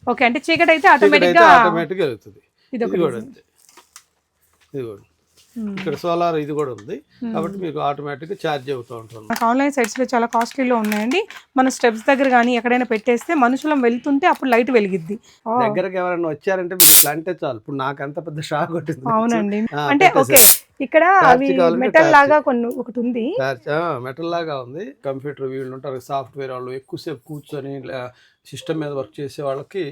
Okay, అంటే చీకటి అయితే ఆటోమేటిక్ గా వెలుగుతుంది. ఇది కూడా అంతే, ఇది కూడా ఇక్కడ సోలార్ ఇది కూడా ఉంది కాబట్టి మీకు ఆటోమేటిక్ గా ఛార్జ్ అవుతూ ఉంటుంది. ఆన్లైన్ సైట్స్ లో చాలా కాస్ట్లీలో ఉన్నాయండి. మన స్టెప్స్ దగ్గర కానీ ఎక్కడైనా పెట్టేస్తే మనుషులం వెళ్తుంటే అప్పుడు లైట్ వెలిగిద్ది. దగ్గరకి ఎవరైనా వచ్చారంటే అంటే చాలు. ఇప్పుడు నాకు అంత పెద్ద షాక్ కొట్టింది. అవునండి, అంటే ఓకే ఇక్కడ మెటల్ లాగా కొన్ని ఒకటి ఉంది, మెటల్ లాగా ఉంది. కంప్యూటర్ వీళ్ళు ఉంటారు, సాఫ్ట్వేర్ వాళ్ళు ఎక్కువసేపు కూర్చొని సిస్టమ్ మీద వర్క్ చేసే వాళ్ళకి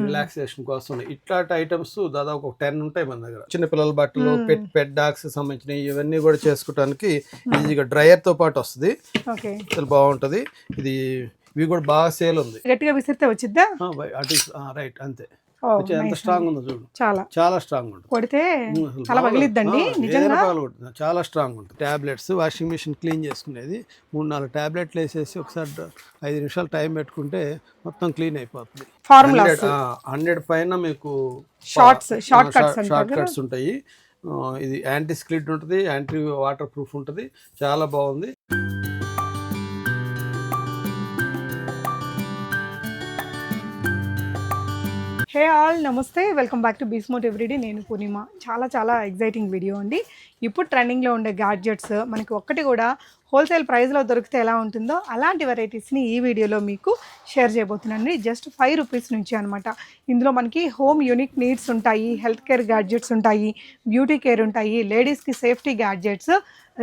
రిలాక్సేషన్ కోసం ఇట్లాంటి ఐటమ్స్ దాదాపు ఒక 10 ఉంటాయి మన దగ్గర. చిన్న పిల్లల బట్టలు, పెట్ డాగ్స్ సంబంధించిన ఇవన్నీ కూడా చేసుకోవడానికి ఈజీగా డ్రైయర్ తో పాటు వస్తుంది. బాగుంటది ఇది. ఇవి కూడా బాగా సేల్ ఉంది. గట్టిగా విసిరితే వచ్చిద్దా? రైట్, అంతే. ఎంత స్ట్రాంగ్ ఉందో చూడు, చాలా స్ట్రాంగ్ ఉంటుంది. కొడితే చాలా పగిలిద్దండి నిజంగా, చాలా స్ట్రాంగ్ ఉంటుంది. టాబ్లెట్స్ వాషింగ్ మిషన్ క్లీన్ చేసుకునేది 3-4 టాబ్లెట్లు వేసేసి ఒకసారి 5 నిమిషాలు టైం పెట్టుకుంటే మొత్తం క్లీన్ అయిపోతుంది. 100 పైన మీకు షార్ట్ కట్స్ ఉంటాయి. ఇది యాంటీ స్కిడ్ ఉంటుంది, యాంటీ వాటర్ ప్రూఫ్ ఉంటుంది, చాలా బాగుంది. హే ఆల్, నమస్తే, welcome back to Bsmart everyday. నేను పూర్ణిమ. చాలా ఎగ్జైటింగ్ వీడియో అండి. ఇప్పుడు ట్రెండింగ్లో ఉండే గ్యాడ్జెట్స్ మనకి ఒక్కటి కూడా హోల్సేల్ ప్రైస్లో దొరికితే ఎలా ఉంటుందో అలాంటి వెరైటీస్ని ఈ వీడియోలో మీకు షేర్ చేయబోతున్నాను. జస్ట్ 5 రూపీస్ నుంచి అనమాట. ఇందులో మనకి హోమ్ యూనిక్ నీడ్స్ ఉంటాయి, హెల్త్ కేర్ గ్యాడ్జెట్స్ ఉంటాయి, బ్యూటీ కేర్ ఉంటాయి, లేడీస్కి safety gadgets,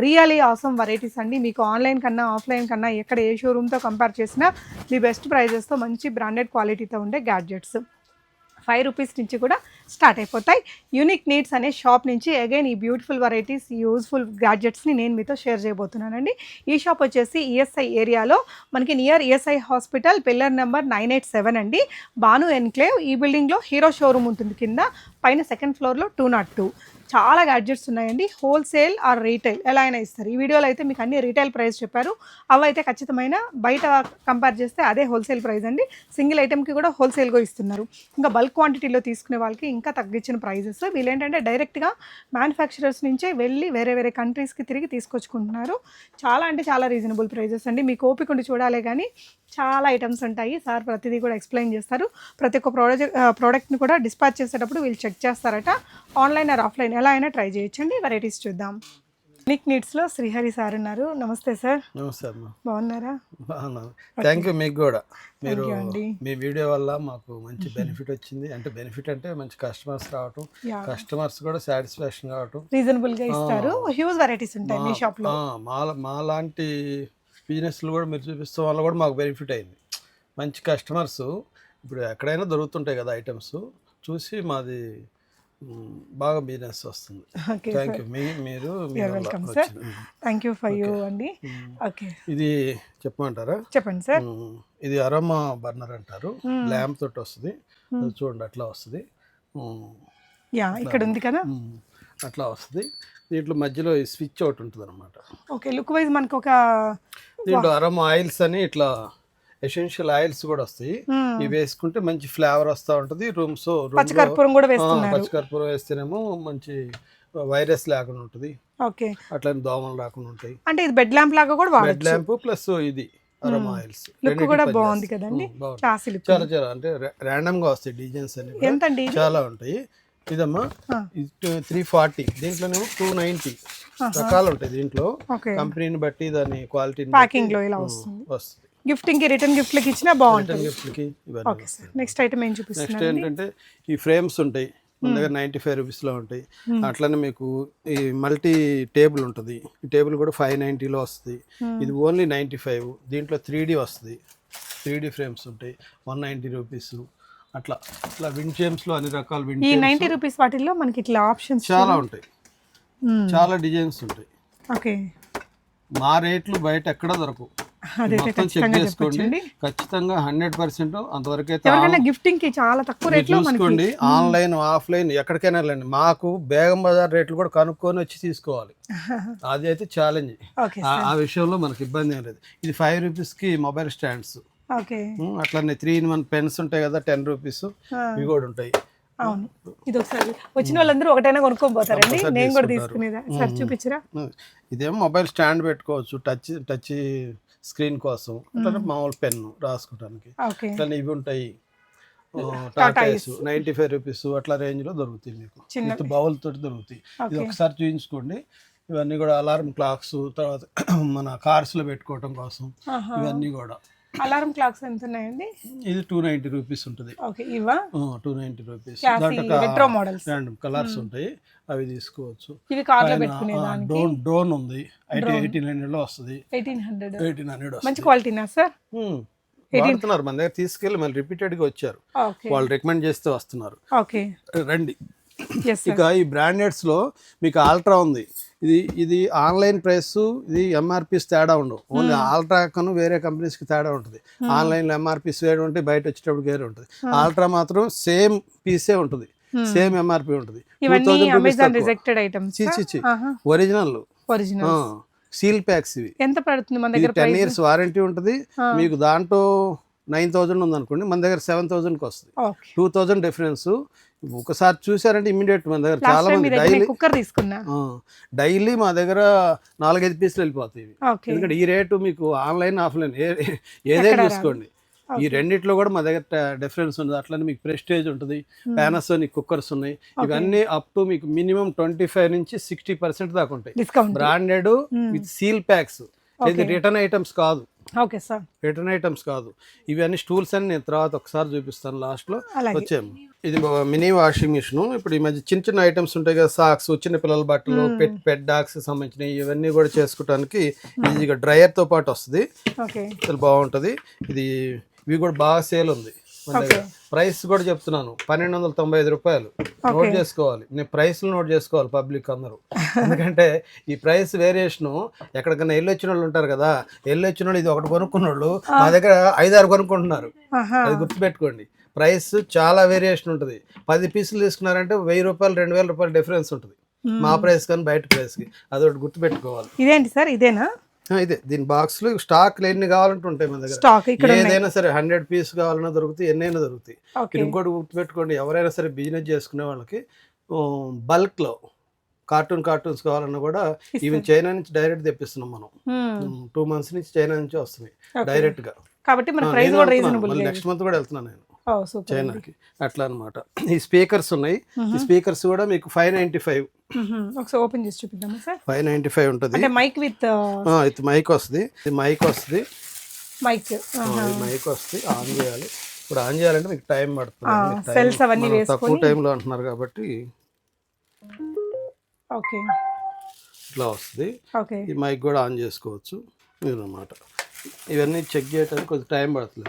really awesome varieties అండి. మీకు ఆన్లైన్ కన్నా ఆఫ్లైన్ కన్నా ఎక్కడ ఏ షోరూమ్తో కంపేర్ చేసినా మీ బెస్ట్ ప్రైజెస్తో మంచి బ్రాండెడ్ క్వాలిటీతో ఉండే గ్యాడ్జెట్స్ 5 రూపీస్ నుంచి కూడా స్టార్ట్ అయిపోతాయి. యూనిక్ నీడ్స్ అనే షాప్ నుంచి అగైన్ ఈ బ్యూటిఫుల్ వెరైటీస్, యూజ్ఫుల్ గ్యాడ్జెట్స్ని నేను మీతో షేర్ చేయబోతున్నానండి. ఈ షాప్ వచ్చేసి ఈఎస్ఐ ఏరియాలో మనకి near ESI hospital, pillar number 987 అండి. భాను ఎన్క్లేవ్. ఈ బిల్డింగ్లో హీరో షోరూమ్ ఉంటుంది, కింద పైన సెకండ్ ఫ్లోర్లో 202. చాలా గ్యాడ్జెట్స్ ఉన్నాయండి. హోల్సేల్ ఆర్ రీటైల్ ఎలా అయినా ఇస్తారు. ఈ వీడియోలో అయితే మీకు అన్ని రీటైల్ ప్రైస్ చెప్పారు. అవి అయితే ఖచ్చితమైన బయట కంపేర్ చేస్తే అదే హోల్సేల్ ప్రైస్ అండి. సింగిల్ ఐటెంకి కూడా హోల్సేల్గా ఇస్తున్నారు. ఇంకా బల్క్ క్వాంటిటీలో తీసుకునే వాళ్ళకి ఇంకా తగ్గించిన ప్రైజెస్. వీళ్ళు ఏంటంటే డైరెక్ట్గా మ్యానుఫ్యాక్చరర్స్ నుంచే వెళ్ళి వేరే కంట్రీస్కి తిరిగి తీసుకొచ్చుకుంటున్నారు. చాలా రీజనబుల్ ప్రైజెస్ అండి. మీకు ఓపిక ఉండి చూడాలే కానీ చాలా ఐటమ్స్ ఉంటాయి. సార్ ప్రతిదీ కూడా ఎక్స్ప్లెయిన్ చేస్తారు. ప్రతి ఒక్క ప్రోడక్ట్ని కూడా డిస్పాచ్ చేసేటప్పుడు వీళ్ళు చెక్ చేస్తారట. ఆన్లైన్ ఆర్ ఆఫ్లైన్ ఎలా అయినా ట్రై చేయొచ్చండి. వెరైటీస్ చూద్దాం. యూనిక్ నీడ్స్లో శ్రీహరి సార్ ఉన్నారు. నమస్తే సార్. నమస్తే అమ్మా. బాగున్నారా? బాగున్నాను. Thank you. మీకు కూడా మీరు మీ వీడియో వల్ల మాకు మంచి బెనిఫిట్ వచ్చింది. అంటే బెనిఫిట్ అంటే మంచి కస్టమర్స్ రావటం, కస్టమర్స్ కూడా సాటిస్ఫాక్షన్ కావటం, రీజనబుల్ గా ఇస్తారు. హ్యూజ్ వెరైటీస్ ఉంటాయి మీ షాప్ లో. మా లాంటి బిజినెస్లు కూడా మీరు చూపిస్తాం వల్ల కూడా మాకు బెనిఫిట్ అయింది. మంచి కస్టమర్స్ ఇప్పుడు ఎక్కడైనా దొరుకుతుంటాయి కదా ఐటమ్స్, చూసి మాది బాగా బిజినెస్ వస్తుంది. Thank you. మీరు welcome sir. Thank you for you అండి. ఓకే, ఇది చెప్పమంటారా? చెప్పండి సార్. ఇది అరోమా బర్నర్ అంటారు. ల్యాంప్ తోటి వస్తుంది. చూడండి అట్లా వస్తుంది. ఇక్కడ ఉంది కదా, అట్లా వస్తుంది. దీంట్లో మధ్యలో స్విచ్ ఒకటి ఉంటుంది అనమాట. ఓకే, లుక్ వైజ్ మనకు ఒక దీంట్లో అరోమా ఆయిల్స్ అని ఇట్లా ఎసెన్షియల్ ఆయిల్స్ కూడా వస్తాయి. ఇవి వేసుకుంటే మంచి ఫ్లేవర్ వస్తూ ఉంటుంది. పచ్చకర్పూరం కూడా వేస్తున్నారు. పచ్చకర్పూరం వేస్తేనేమో మంచి వైరస్ లేకుండా ఉంటుంది. ఓకే, అట్లనే దోమలు రాకుండా ఉంటాయి. అంటే ఇది బెడ్ ల్యాంప్ లాగా కూడా వాడొచ్చు. బెడ్ ల్యాంప్ ప్లస్ ఇది అరోమా ఆయిల్స్. లుక్ కూడా బాగుంది కదండి. చాలా అంటే ర్యాండమ్ గా వస్తాయి డిజైన్స్ అన్ని. ఎంతండి? చాలా ఉంటాయి. ఇదమ్మా 340. దీంట్లోనేమో 290 రకాలు ఉంటాయి. దీంట్లో కంపెనీని బట్టి దాని క్వాలిటీ ప్యాకింగ్ లో ఇలా వస్తుంది. గిఫ్టింగ్ కి, రిటర్న్ గిఫ్ట్లకి ఇచ్చినా బాగుంటుంది. ఓకే సార్, నెక్స్ట్ ఐటమ్ ఏం చూపిస్తున్నారు? నెక్స్ట్ ఏంటంటే ఈ ఫ్రేమ్స్ ఉంటాయి మన దగ్గర 95 రూపీస్లో ఉంటాయి. అట్లనే మీకు ఈ మల్టీ టేబుల్ ఉంటుంది. ఈ టేబుల్ కూడా 590లో వస్తుంది. ఇది ఓన్లీ 95. దీంట్లో 3D వస్తుంది. 3D ఫ్రేమ్స్ ఉంటాయి 190 రూపీస్. అట్లా విండ్ చైమ్స్లో అన్ని రకాల విండ్ ఈ 90 రూపీస్ వాటిల్లో మనకి ఇట్లా ఆప్షన్స్ చాలా ఉంటాయి. చాలా డిజైన్స్ ఉంటాయి. ఓకే, మా రేట్లు బయట ఎక్కడ దొరకవు. మొత్తం చెక్ చేసుకోండి. ఖచ్చితంగా 100% అంతవరకు అయితే గిఫ్టింగ్ కి చాలా తక్కువ రేట్లో చూసుకోండి. ఆన్లైన్ ఆఫ్లైన్ ఎక్కడికైనా వెళ్ళండి. మాకు బేగం బజార్ రేట్లు కూడా కనుక్కొని వచ్చి తీసుకోవాలి. అది అయితే ఛాలెంజ్. ఆ విషయంలో మనకి ఇబ్బంది ఏం లేదు. ఇది 5 రూపీస్కి మొబైల్ స్టాండ్స్. అట్లనే 3-in-1 పెన్స్ ఉంటాయి కదా 10 రూపీస్. ఇవి కూడా ఉంటాయి. అవును, ఇది ఒకసారి వచ్చిన వాళ్ళందరూ ఒకటైనా కొనుక్కొని పోతారండి. నేను కూడా తీసుకునేదా సార్, చూపించరా? ఇదేమో మొబైల్ స్టాండ్ పెట్టుకోవచ్చు, టచ్ స్క్రీన్ కోసం. అట్లా మామూలు పెన్ను రాసుకోవడానికి. అట్లా ఇవి ఉంటాయి. టాటాయిస్ 95 రూపీస్ అట్లా రేంజ్ లో దొరుకుతాయి మీకు. విత్ బౌల్ తోటి దొరుకుతాయి. ఇది ఒకసారి చూపించుకోండి. ఇవన్నీ కూడా అలారం క్లాక్స్, తర్వాత మన కార్స్ లో పెట్టుకోవటం కోసం ఇవన్నీ కూడా. అలారం క్లాక్స్ ఎంత ఉన్నాయండి? ఇది 290 రూపీస్ ఉంటుంది. ఓకే, ఇవా 290 రూపీస్. రెట్రో మోడల్స్ రెండు కలర్స్ ఉంటాయి, అవి తీసుకోవచ్చు. ఇవి కార్ లో పెట్టుకునేదానికి. డ్రోన్ ఉంది, 1800 లో వస్తుంది. 1800 మంచి క్వాలిటీనా సార్? వాడుతున్నారు మన దగ్గర, తీసుకెళ్ళి మళ్ళీ రిపీటెడ్ గా వచ్చారు, వాళ్ళు రికమెండ్ చేస్తే వస్తున్నారు. ఓకే రండి. ఇక ఈ బ్రాండెడ్స్ లో మీకు ఆల్ట్రా ఉంది. ఇది ఆన్లైన్ ప్రైస్, ఇది ఎంఆర్పీస్ తేడా ఉండవు. ఓన్లీ ఆల్ట్రా కను వేరే కంపెనీస్ కి తేడా ఉంటుంది. ఆన్లైన్ లో ఎంఆర్పీస్ వేరే ఉంటాయి, బయట వచ్చేటప్పుడు వేరే ఉంటుంది. ఆల్ట్రా మాత్రం సేమ్ పీసే ఉంటుంది, సేమ్ ఎంఆర్పీ ఉంటుంది. ఒరిజినల్ సీల్ ప్యాక్స్ ఇవి. ఎంత పడుతుంది మన దగ్గర? 10 years వారంటీ ఉంటుంది మీకు. దాంట్లో 9000 ఉంది అనుకోండి, మన దగ్గర 7000 కి వస్తుంది. 2000 డిఫరెన్స్. ఒకసారి చూసారంటే ఇమీడియట్ మన దగ్గర చాలా మంది డైలీ మా దగ్గర 4-5 పీసులు వెళ్ళిపోతాయి. ఎందుకంటే ఈ రేటు మీకు ఆన్లైన్ ఆఫ్లైన్ ఏదైనా చూసుకోండి, ఈ రెండిట్లో కూడా మా దగ్గర డిఫరెన్స్ ఉంది. అట్లనే మీకు ప్రెస్టేజ్ ఉంటుంది, పానాసోనిక్ కుక్కర్స్ ఉన్నాయి. ఇవన్నీ అప్ టు మీకు మినిమం 25 నుంచి 60% దాకా ఉంటాయి. Branded with seal packs. ఇది రిటర్న్ ఐటమ్స్ కాదు. ఓకే సార్, రిటర్న్ ఐటమ్స్ కాదు. ఇవన్నీ స్టూల్స్ అని నేను తర్వాత ఒకసారి చూపిస్తాను లాస్ట్ లో. వచ్చాము. ఇది మినీ వాషింగ్ మిషన్. ఇప్పుడు ఈ మధ్య చిన్న చిన్న ఐటమ్స్ ఉంటాయి కదా, సాక్స్, చిన్న పిల్లల బట్టలు, పెట్ డాగ్స్ సంబంధించినవి, ఇవన్నీ కూడా చేసుకోవడానికి ఈజీగా డ్రైయర్ తో పాటు వస్తుంది. అసలు బాగుంటది ఇది. ఇవి కూడా బాగా సేల్ ఉంది మన దగ్గర. ప్రైస్ కూడా చెప్తున్నాను, 1295 రూపాయలు. నోట్ చేసుకోవాలి, నేను ప్రైస్లు నోట్ చేసుకోవాలి పబ్లిక్ అందరూ. ఎందుకంటే ఈ ప్రైస్ వేరియేషన్ ఎక్కడికైనా వెళ్ళొచ్చిన వాళ్ళు ఉంటారు కదా, వెళ్ళొచ్చిన వాళ్ళు ఇది ఒకటి కొనుక్కున్న వాళ్ళు మా దగ్గర 5-6 కొనుక్కుంటున్నారు. అది గుర్తుపెట్టుకోండి. ప్రైస్ చాలా వేరియేషన్ ఉంటుంది. 10 పీసులు తీసుకున్నారంటే 1000 రూపాయలు 2000 రూపాయలు డిఫరెన్స్ ఉంటుంది మా ప్రైస్ కానీ బయట ప్రైస్ కి. అదొకటి గుర్తుపెట్టుకోవాలి. ఇదేంటి సార్? ఇదేనా? ఇదే. దీని బాక్స్ లో స్టాక్ ఎన్ని కావాలంటే ఉంటాయి మన దగ్గర. ఏదైనా సరే 100 పీస్ కావాలన్నా దొరుకుతాయి, ఎన్నైనా దొరుకుతాయి. ఇంకోటి గుర్తుపెట్టుకోండి, ఎవరైనా సరే బిజినెస్ చేసుకునే వాళ్ళకి బల్క్ లో కార్టూన్స్ కావాలన్నా కూడా ఈవెన్ చైనా నుంచి డైరెక్ట్ తెప్పిస్తున్నాం మనం. 2 months నుంచి చైనా నుంచి వస్తున్నాయి డైరెక్ట్ గా. కాబట్టి నెక్స్ట్ మంత్ కూడా వెళ్తున్నాను నేను చైనాకి. అట్లా అనమాట. ఈ స్పీకర్స్ ఉన్నాయి. ఈ స్పీకర్స్ కూడా మీకు 595. ఒకసారి ఓపెన్ చేసి చూపిద్దామా సార్? 595 ఉంటుంది. మైక్ విత్ మైక్ వస్తుంది. మైక్ వస్తుంది. ఆన్ చేయాలి. ఇప్పుడు ఆన్ చేయాలంటే మీకు టైం పడుతుంది. తక్కువ టైంలో అంటున్నారు కాబట్టి ఇట్లా వస్తుంది. ఈ మైక్ కూడా ఆన్ చేసుకోవచ్చు మీరు అన్నమాట. ఇవన్నీ చెక్ చేయడానికి కొంచెం టైం పడుతుంది.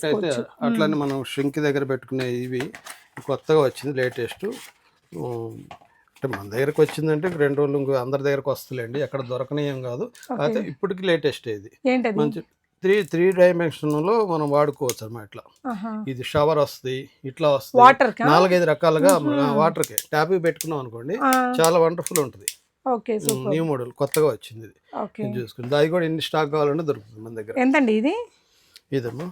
అయితే అట్లానే మనం షింక్ దగ్గర పెట్టుకునే ఇవి కొత్తగా వచ్చింది, లేటెస్ట్. అంటే మన దగ్గరకు వచ్చిందంటే 2 రోజులు ఇంకో అందరి దగ్గరకు వస్తుందండి, ఎక్కడ దొరకనేం కాదు. అయితే ఇప్పటికి లేటెస్ట్ ఇది. మంచి 3 డైమెన్షన్లో మనం వాడుకోవచ్చు అన్నమాట. ఇట్లా ఇది షవర్ వస్తుంది, ఇట్లా వస్తుంది. 4-5 రకాలుగా వాటర్కి ట్యాప్ పెట్టుకున్నాం అనుకోండి, చాలా వండర్ఫుల్ ఉంటుంది. న్యూ మోడల్ కొత్తగా వచ్చింది ఇది. చూసుకుంది. అది కూడా ఎన్ని స్టాక్ కావాలంటే దొరుకుతుంది మన దగ్గర. ఎంతండి ఇది? ఇదమ్మా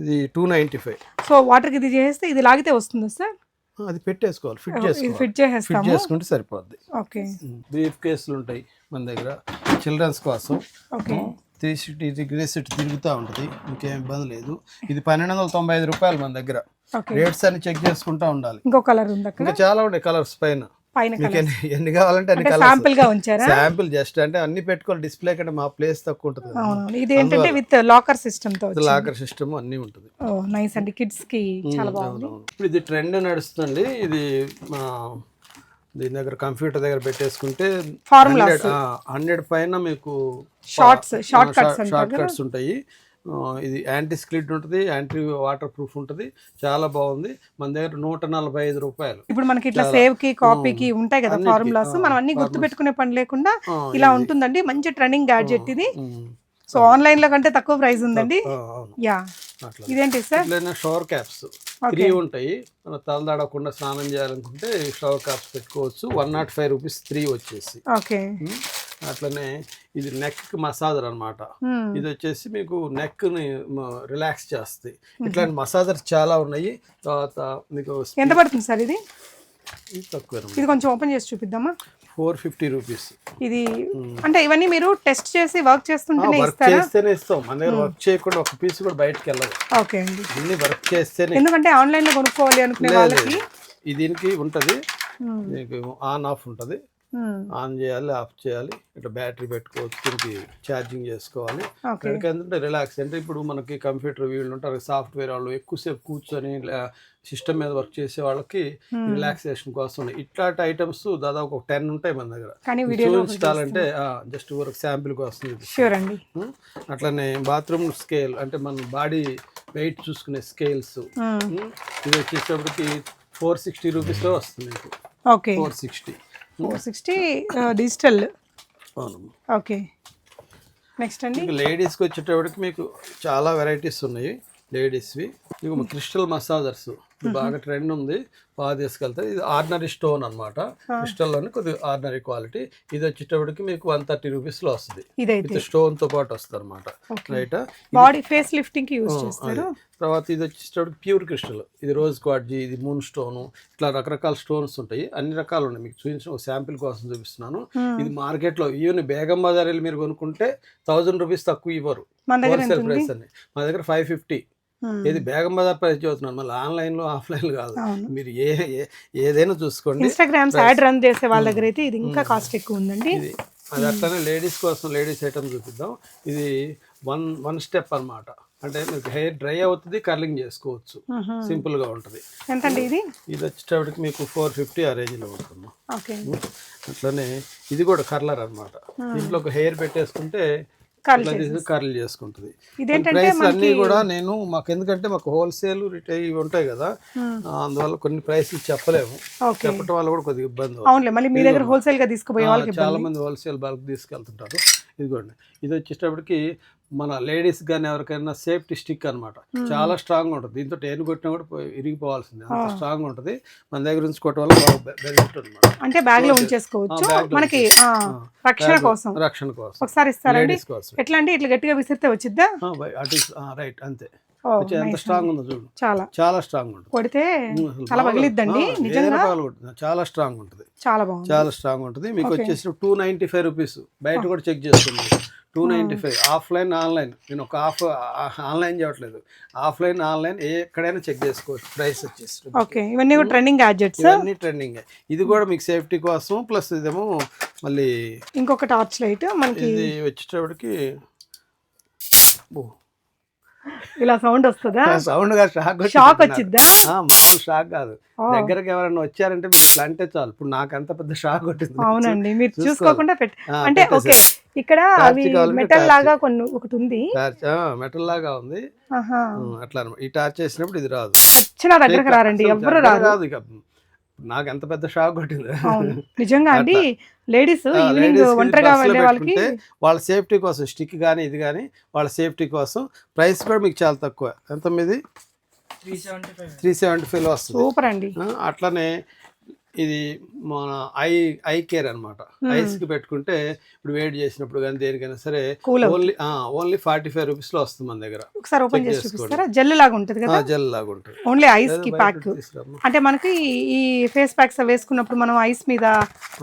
ఇది 295. సో వాటర్ కి ఇది చేస్తే ఇది లాగితే వస్తుందా సార్? అది పెట్టేసుకోవాలి, ఫిట్ చేసుకుంటే సరిపోద్ది. బ్రీఫ్ కేసులు ఉంటాయి మన దగ్గర చిల్డ్రన్స్ కోసం. 360 degrees తిరుగుతూ ఉంటుంది, ఇంకేం ఇబ్బంది లేదు. ఇది 1295 రూపాయలు మన దగ్గర. రేట్స్ అన్ని చెక్ చేసుకుంటా ఉండాలి. ఇంకో కలర్ ఉంది, ఇంకా చాలా ఉన్నాయి కలర్స్ పైన. ఎన్ని కావాలంటే అన్ని శాంపిల్ జస్ట్ అంటే అన్ని పెట్టుకోవాలి. డిస్ప్లే కంటే మా ప్లేస్ తక్కువ ఉంటుంది. ఇది ఏంటంటే విత్ లాకర్ సిస్టమ్ తో, లాకర్ సిస్టమ్ అన్ని ఉంటుంది. నైస్ అండి, కిడ్స్ కి చాలా బాగుంది. ఇప్పుడు ఇది ట్రెండ్ నడుస్తుంది. ఇది దీని దగ్గర కంప్యూటర్ దగ్గర పెట్టేసుకుంటే 100 పైన మీకు షార్ట్ కట్స్ ఉంటాయి. ఇది యాంటీ స్కిడ్ ఉంటుంది, యాంటీ వాటర్ ప్రూఫ్ ఉంటుంది. చాలా బాగుంది. మన దగ్గర 145 రూపాయలు. ఇప్పుడు మనకి ఇట్లా సేవ్ కి కాపీకి ఉంటాయి కదా ఫార్ములాస్, మనం అన్ని గుర్తు పెట్టుకునే పని లేకుండా ఇలా ఉంటుందండి. మంచి ట్రెండింగ్ గ్యాడ్జెట్ ఇది. సో ఆన్లైన్ లో కంటే తక్కువ ప్రైస్ ఉందండి. యా, ఇదేంటి సార్? షవర్ క్యాప్స్ 3 ఉంటాయి. మనం తలదాడకుండా స్నానం చేయాలనుకుంటే షవర్ క్యాప్స్ పెట్టుకోవచ్చు. 105 రూపీస్ 3 వచ్చేసి. అట్లనే ఇది నెక్ మసాజర్ అన్నమాట. ఇది వచ్చేసి మీకు నెక్ ని రిలాక్స్ చేస్తాయి. ఇట్లాంటి మసాజర్స్ చాలా ఉన్నాయి. తర్వాత మీకు ఎంత పడుతుంది సార్ ఇది? తక్కువ. ఇది కొంచెం ఓపెన్ చేసి చూపిద్దామా? 450 రూపీస్. ఇది అంటే ఇవన్నీ మీరు టెస్ట్ చేసి వర్క్ చేస్తుంటేనే వర్క్ ఇస్తారా? చేస్తేనే ఇస్తాం, మన దగ్గర వర్క్ చేయకుండా ఒక పీస్ కూడా బయటకి వెళ్ళదు. ఓకే అండి. అన్ని వర్క్ చేస్తేనే, ఎందుకంటే ఆన్లైన్ లో కొనుక్కోవాలి అనుకునే వాళ్ళకి దీనికి ఉంటది, మీకు ఆన్ ఆఫ్ ఉంటది. ఆన్ చేయాలి, ఆఫ్ చేయాలి, ఇట్లా బ్యాటరీ పెట్టుకోవచ్చు, దీనికి ఛార్జింగ్ చేసుకోవాలి. ఎందుకంటే రిలాక్స్ అంటే ఇప్పుడు మనకి కంప్యూటర్ వీళ్ళు ఉంటారు, సాఫ్ట్వేర్ వాళ్ళు ఎక్కువసేపు కూర్చొని సిస్టమ్ మీద వర్క్ చేసే వాళ్ళకి రిలాక్సేషన్ కోసం ఇట్లాంటి ఐటమ్స్ దాదాపు ఒక 10 ఉంటాయి మన దగ్గర. చూపించాలంటే జస్ట్ ఒక శాంపిల్ కోసం. అట్లనే బాత్రూమ్ స్కేల్ అంటే మన బాడీ వెయిట్ చూసుకునే స్కేల్స్, ఇది వచ్చేటప్పటికి 460 రూపీస్లో వస్తుంది మీకు. 460 డిజిటల్. ఓకే. నెక్స్ట్ అండి లేడీస్కి వచ్చేటప్పటికి మీకు చాలా వెరైటీస్ ఉన్నాయి లేడీస్వి. మీకు క్రిస్టల్ మసాజర్స్ బాగా ట్రెండ్ ఉంది, బాగా తీసుకెళ్తారు. ఇది ఆర్డినరీ స్టోన్ అనమాట, క్రిస్టల్లోనే కొద్దిగా ఆర్డినరీ క్వాలిటీ. ఇది వచ్చేటప్పటికి మీకు 130 రూపీస్లో వస్తుంది, ఇది స్టోన్ తో పాటు వస్తుంది అనమాట. రైట్, బాడీ ఫేస్ లిఫ్టింగ్ కి యూజ్ చేస్తారు. తర్వాత ఇది వచ్చేటప్పటికి ప్యూర్ క్రిస్టల్, ఇది రోజ్ క్వార్ట్జీ, ఇది మూన్ స్టోన్, ఇట్లా రకరకాల స్టోన్స్ ఉంటాయి. అన్ని రకాలు ఉన్నాయి, మీకు చూపించిన ఒక శాంపిల్ కోసం చూపిస్తున్నాను. ఇది మార్కెట్లో ఈవెన్ బేగం బజార్ వెళ్ళి మీరు కొనుక్కుంటే 1000 రూపీస్ తక్కువ ఇవ్వరు, హోల్సేల్ ప్రైస్ అని. మా దగ్గర 550. ఇది బేగం బజార్ ప్రైస్ చదువుతున్నాను, మళ్ళీ ఆన్లైన్ లో ఆఫ్లైన్ కాదు. మీరు ఏదైనా చూసుకోండి. ఇన్స్టాగ్రామ్ యాడ్ రన్ చేసే వాళ్ళ దగ్గర అయితే ఇది ఇంకా కాస్ట్ ఎక్కువ ఉందండి. అది అట్లనే లేడీస్ కోసం లేడీస్ ఐటమ్ చూపిద్దాం. ఇది వన్ స్టెప్ అన్నమాట, అంటే మీకు హెయిర్ డ్రై అవుతుంది, కర్లింగ్ చేసుకోవచ్చు, సింపుల్ గా ఉంటుంది. ఎంతండి ఇది? ఇది వచ్చేటప్పటికి మీకు 450 ఆ రేంజ్ లో ఉంటుంది. అట్లనే ఇది కూడా కర్లర్ అన్నమాట, దీంట్లో ఒక హెయిర్ పెట్టేసుకుంటే కర్ల్ చేసుకుంటుంది. ప్రైస్ అన్ని కూడా నేను మాకు ఎందుకంటే మాకు హోల్సేల్ రిటైల్ ఇవి ఉంటాయి కదా, అందువల్ల కొన్ని ప్రైస్లు చెప్పలేము, చెప్పడం వల్ల కూడా కొద్దిగా ఇబ్బంది. చాలా మంది హోల్సేల్ బల్క్ తీసుకెళ్తుంటారు. ఇదిగోండి, ఇది వచ్చేటప్పటికి మన లేడీస్ కానీ ఎవరికైనా సేఫ్టీ స్టిక్ అనమాట, చాలా స్ట్రాంగ్ ఉంటుంది. దీంతో ఏను కొట్టినా కూడా ఇరిగిపోవాల్సింది, అంత స్ట్రాంగ్ ఉంటుంది. మన దగ్గర నుంచి కొట్టడం వల్ల బెనిఫిట్ అనమాట. అంటే బ్యాగ్ లో ఉంచేసుకోవచ్చు, మనకి రక్షణ కోసం. ఒకసారి ఇస్తారండి, ఎట్లా అంటే ఇట్లా గట్టిగా విసిరితే వచ్చిద్దా? రైట్, అంతే. ఎంత స్ట్రాంగ్ ఉందో చూడు, చాలా స్ట్రాంగ్ ఉంటుంది. కొడితే చాలా పగిలిద్దండి, నిజంగా చాలా స్ట్రాంగ్ ఉంటుంది, చాలా స్ట్రాంగ్ ఉంటుంది. మీకు వచ్చేసి 295 రూపీస్, బయట కూడా చెక్ చేసుకోండి. 295 ఆఫ్లైన్ ఆన్లైన్, నేను ఒక ఆన్లైన్ చేయట్లేదు, ఆఫ్లైన్ ఆన్లైన్ ఎక్కడైనా చెక్ చేసుకోవచ్చు. ప్రైస్ వచ్చేసి ఇవన్నీ ట్రెండింగ్ గ్యాడ్జెట్స్, ఇవన్నీ ట్రెండింగ్. ఇది కూడా మీకు సేఫ్టీ కోసం, ప్లస్ ఇదేమో మళ్ళీ ఇంకొక టార్చ్ లైట్ మనకి. ఇది వచ్చేటప్పటికి ఇలా సౌండ్ వస్తుందా? సౌండ్ గా షాక్ వచ్చిద్దా? మామూలు షాక్ కాదు, దగ్గరకి ఎవరైనా వచ్చారంటే మీరు ఇట్లా అంటే చాలు. ఇప్పుడు నాకు అంత పెద్ద షాక్ కొట్టింది. అవునండి, మీరు చూసుకోకుండా అంటే ఓకే. ఇక్కడ మెటల్ లాగా ఒకటి ఉంది, మెటల్ లాగా ఉంది అట్లా. ఈ టార్చ్ చేసినప్పుడు ఇది రాదు, దగ్గరకు రారండి, ఎవరు రాదు. ఇక నాకు ఎంత పెద్ద షాక్ కొట్టింది నిజంగా అండి. లేడీస్ ఒంటరిగా వెళ్ళే వాళ్ళకి వాళ్ళ సేఫ్టీ కోసం స్టిక్ కానీ ఇది కానీ వాళ్ళ సేఫ్టీ కోసం. ప్రైస్ కూడా మీకు చాలా తక్కువ, ఎంత మీది? 375 వస్తుంది. సూపర్ అండి. అట్లనే ఇది మన ఐ కేర్ అనమాట, ఐస్ కి పెట్టుకుంటే ఇప్పుడు వేడి చేసినప్పుడు కానీ దేనికైనా సరే ఓన్లీ 45 రూపీస్ లో వస్తుంది మన దగ్గర. ఒకసారి ఓపెన్ చేసి చూపిస్తారా? జెల్ లాగా ఉంటుంది కదా, జెల్ లాగా ఉంటుంది, ఓన్లీ ఐస్ కి ప్యాక్. అంటే మనకి ఈ ఫేస్ ప్యాక్స్ వేసుకున్నప్పుడు మనం ఐస్ మీద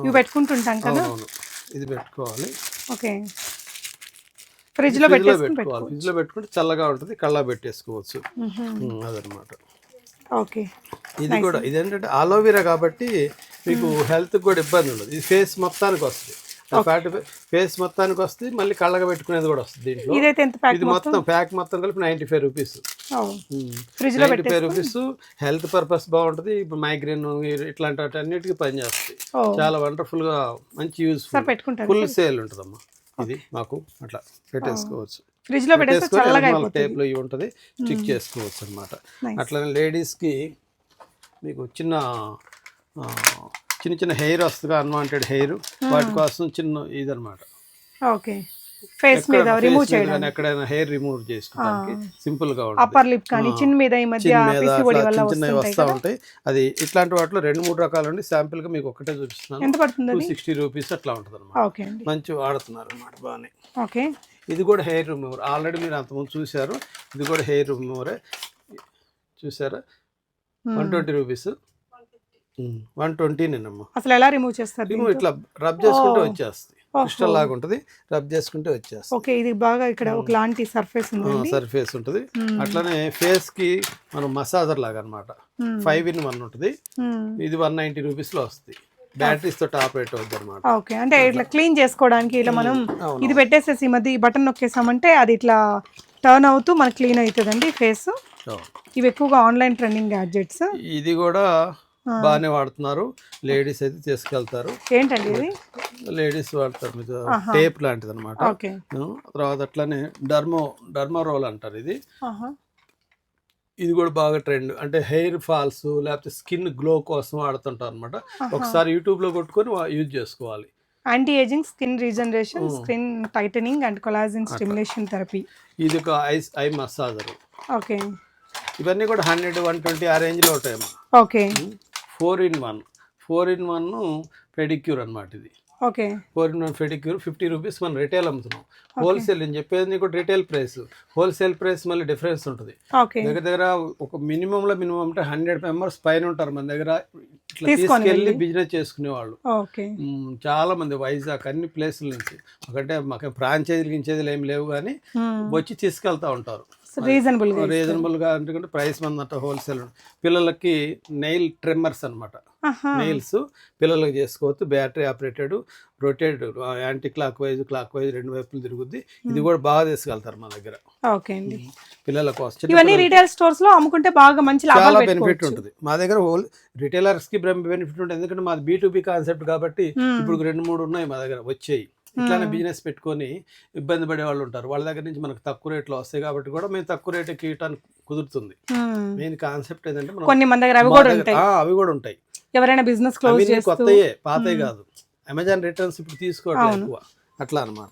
ఇవి పెట్టుకుంటుంటాం కదా, ఇది పెట్టుకోవాలి. ఓకే, ఫ్రిడ్జ్ లో పెట్టుకోవాలి. ఫ్రిడ్జ్ లో పెట్టుకుంటే చల్లగా ఉంటుంది, కళ్ళ పెట్టేసుకోవచ్చు, అదనమాట. ఓకే, ఇది కూడా ఇదేంటంటే అలోవెరా కాబట్టి మీకు హెల్త్ కూడా ఇబ్బంది ఉండదు. ఇది ఫేస్ మొత్తానికి వస్తుంది, ఫేస్ మొత్తానికి వస్తుంది, మళ్ళీ కళ్ళగా పెట్టుకునేది కూడా వస్తుంది దీంట్లో. ఇది మొత్తం ప్యాక్ మొత్తం కలిపి 95 రూపీస్. 95 రూపీస్. హెల్త్ పర్పస్ బాగుంటుంది, ఇప్పుడు మైగ్రేన్ ఇట్లాంటి అన్నిటికీ పనిచేస్తుంది. చాలా వండర్ఫుల్ గా మంచి యూస్ఫుల్, ఫుల్ సేల్ ఉంటుందమ్మా. ఇది మాకు అట్లా పెట్టేసుకోవచ్చు, ఫ్రిడ్జ్ లో టేప్ లో ఇవి ఉంటుంది, స్టిక్ చేసుకోవచ్చు అనమాట. అట్లనే లేడీస్ కి మీకు చిన్న చిన్న హెయిర్ వస్తుంది, అన్వాంటెడ్ హెయిర్, వాటి కోసం చిన్న ఇదనమాట. ఓకే, ఫేస్ మీద రిమూవ్ చేయడానికి, ఎక్కడైనా హెయిర్ రిమూవ్ చేసుకోవడానికి సింపుల్ గా ఉంటుంది. అప్పర్ లిప్ కానీ చిన్న మీద ఈ మధ్య చిన్నవి వస్తూ ఉంటాయి. అది ఇట్లాంటి వాటిలో 2-3 రకాలు ఉండి, శాంపిల్ గా మీకు ఒకటే చూపిస్తున్నాను. ఎంత పడుతుంది? 260 రూపీస్ అట్లా ఉంటుంది అనమాట. మంచి వాడుతున్నారు అనమాట, బాగానే. ఓకే, ఇది కూడా హెయిర్ రిమూవర్, ఆల్రెడీ మీరు అంతకుముందు చూసారు. ఇది కూడా హెయిర్ రిమూవరే, చూసారా? 120 రూపీస్. 120 నేనమ్మా. అసలు ఎలా రిమూవ్ చేస్తారు నువ్వు ఇట్లా రబ్ చేసుకుంటే వచ్చేస్తుంది, క్రిస్టల్ లాగా ఉంటుంది, రబ్ చేసుకుంటే వచ్చేస్తుంది. ఓకే, ఇది బాగా ఇక్కడ ఒకలాంటి సర్ఫేస్ ఉంది, సర్ఫేస్ ఉంటుంది. అట్లానే ఫేస్ కి మనం మసాజర్ లాగా అనమాట. 5 in 1 ఉంటుంది. ఇది 190 రూపీస్ లో వస్తుంది. బ్యాటరీస్ తోటి ఆపరేట్ అవుతుంది అనమాట. ఓకే, అంటే ఇట్లా క్లీన్ చేసుకోవడానికి ఇలా మనం ఇది పెట్టేసేసి ఈ మధ్య ఈ బటన్ నొక్కేసామంటే అది ఇట్లా టర్న్ అవుతూ మనకి క్లీన్ అవుతుందండి ఫేస్. ఇవి ఎక్కువగా ఆన్లైన్ ట్రెండింగ్ గ్యాడ్జెట్స్. ఇది కూడా బాగానే వాడుతున్నారు, లేడీస్ అయితే తీసుకెళ్తారు. ఏంటండి ఇది? లేడీస్ వాడతారు, టేప్ లాంటిది అనమాట. తర్వాత అట్లానే డర్మా రోల్ అంటారు ఇది. ఇది కూడా బాగా ట్రెండ్, అంటే హెయిర్ ఫాల్స్ లేకపోతే స్కిన్ గ్లో కోసం వాడుతుంటారు అనమాట. ఒకసారి యూట్యూబ్ లో కొట్టుకొని యూజ్ చేసుకోవాలి. Anti ageing, skin regeneration, skin titling and collagen stimulation therapy. ఇది ఒక ఐ మసాజర్. ఓకే, ఇవన్నీ కూడా 100-120 ఆ రేంజ్ లో ఉంటాయమ్మా. ఓకే, 4 in 1 పెడిక్యూర్ అనమాట. ఇది ఓకే, 4 in 1 పెడిక్యూర్ 50 రూపీస్ మనం రిటైల్ అమ్ముతున్నాం. హోల్సేల్ నేను చెప్పేది నీకు రిటైల్ ప్రైస్, హోల్సేల్ ప్రైస్ మళ్ళీ డిఫరెన్స్ ఉంటుంది. దగ్గర ఒక మినిమం అంటే 100 మెంబర్స్ పైన ఉంటారు మన దగ్గర. ఇట్లా తీసుకెళ్ళి బిజినెస్ చేసుకునే వాళ్ళు చాలా మంది, వైజాగ్ అన్ని ప్లేసుల నుంచి. ఒకటే మాకు ఫ్రాంచైజీలు ఏమి లేవు కానీ వచ్చి తీసుకెళ్తా ఉంటారు రీజనబుల్ గా. ఎందుకంటే ప్రైస్ మందంట హోల్సేల్. పిల్లలకి నెయిల్ ట్రిమ్మర్స్ అనమాట, నెయిల్స్ పిల్లలకి చేసుకోవచ్చు. Battery operated, rotate, anti clock wise రెండు వైపులు తిరుగుద్ది. ఇది కూడా బాగా తీసుకెళ్తారు మా దగ్గర. ఓకే అండి, పిల్లల కోసం ఇవన్నీ రీటైల్ స్టోర్స్ లో అమ్ముకుంటే బాగా మంచి చాలా బెనిఫిట్ ఉంటుంది. మా దగ్గర రిటైలర్స్ కి బెనిఫిట్ ఉంటుంది, ఎందుకంటే మాది B2B కాన్సెప్ట్ కాబట్టి. ఇప్పుడు 2-3 ఉన్నాయి మా దగ్గర వచ్చేయి. ఇట్లానే బిజినెస్ పెట్టుకొని ఇబ్బంది పడే వాళ్ళు ఉంటారు, వాళ్ళ దగ్గర నుంచి మనకు తక్కువ రేట్లో వస్తాయి కాబట్టి కూడా మేము తక్కువ రేటుకి ఇవ్వడానికి కుదురుతుంది. మెయిన్ కాన్సెప్ట్ ఏంటంటే అవి కూడా ఉంటాయి. ఎవరైనా బిజినెస్ క్లోజ్ చేస్తూ కొత్తయే, పాతవి కాదు. అమెజాన్ రిటర్న్స్ ఇప్పుడు తీసుకోవడం ఎక్కువ అట్లా అనమాట.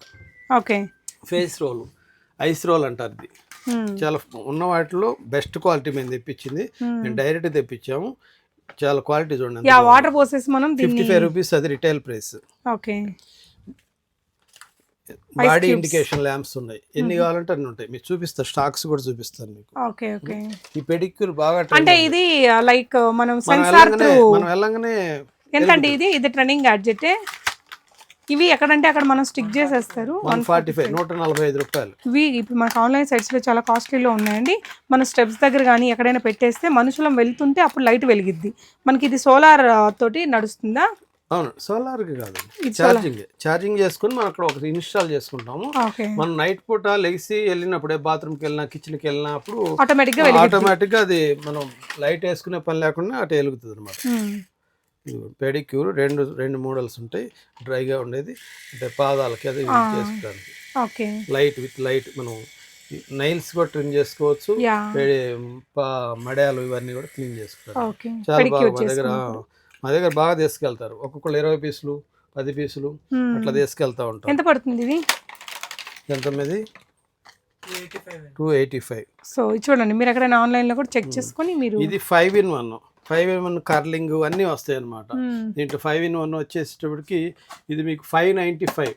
Okay, face roll, ice roll అంటారు. ఇది చాలా ఉన్న వాటిలో బెస్ట్ క్వాలిటీ మేము తెప్పించింది. మేము డైరెక్ట్ తెప్పించాము, చాలా క్వాలిటీ చూడండి. వాటర్ పోసేసి మనం 55 రూపీస్ అది retail price. Okay, body indication lamps ఉన్నాయి, ఎన్ని కావాలంటే అన్ని ఉంటాయి. మీకు చూపిస్తా, స్టాక్స్ కూడా చూపిస్తాను మీకు. ఓకే, ఓకే, ఈ పెడిక్యూర్ బాగా అంటే ఇది లైక్ మనం సెన్సార్ త్రూ మనం వెళ్ళంగానే. ఎంతండి ఇది? ఇది ట్రెండింగ్ గ్యాడ్జెట్. ఇవి ఎక్కడంటే అక్కడ మనం స్టిక్ చేసేస్తారు. 145 రూపాయలు. ఇవి ఇప్పుడు మనకు ఆన్లైన్ సైట్స్ లో చాలా కాస్ట్లీలో ఉన్నాయండి. మన స్టెప్స్ దగ్గర కానీ ఎక్కడైనా పెట్టేస్తే మనుషులం వెళ్తుంటే అప్పుడు లైట్ వెలిగిద్ది. మనకి ఇది సోలార్ తోటి నడుస్తుందా? అవును, సోలార్ కి కాదు, ఛార్జింగ్ చేసుకుని మనం అక్కడ ఒకటి ఇన్స్టాల్ చేసుకుంటాము. మనం నైట్ పూట లెగిసి వెళ్ళినప్పుడు, బాత్రూమ్కి వెళ్ళినా కిచెన్కి వెళ్ళినప్పుడు ఆటోమేటిక్ గా అది మనం లైట్ వేసుకునే పని లేకుండా అటు వెలుగుతుంది అనమాట. పెడిక్యూర్ రెండు మోడల్స్ ఉంటాయి. డ్రైగా ఉండేది అంటే పాదాలకి, అది చేసుకోవడానికి. లైట్ మనం నైల్స్ కూడా ట్రిమ్ చేసుకోవచ్చు, మడయాలు ఇవన్నీ కూడా క్లీన్ చేసుకోవచ్చు. చాలా బాగా మా దగ్గర బాగా తీసుకెళ్తారు. ఒక్కొక్కరు 20 పీసులు 10 పీసులు అట్లా తీసుకెళ్తా ఉంటారు. ఎంత పడుతుంది ఇది? ఎంత మీది? 285. సో చూడండి, మీరు ఎక్కడైనా ఆన్లైన్ లో కూడా చెక్ చేసుకొని మీరు. ఇది 5 in 1 కర్లింగ్ అన్నీ వస్తాయి అనమాట. దీంట్లో 5 in 1 వచ్చేసేటప్పటికి ఇది మీకు 595,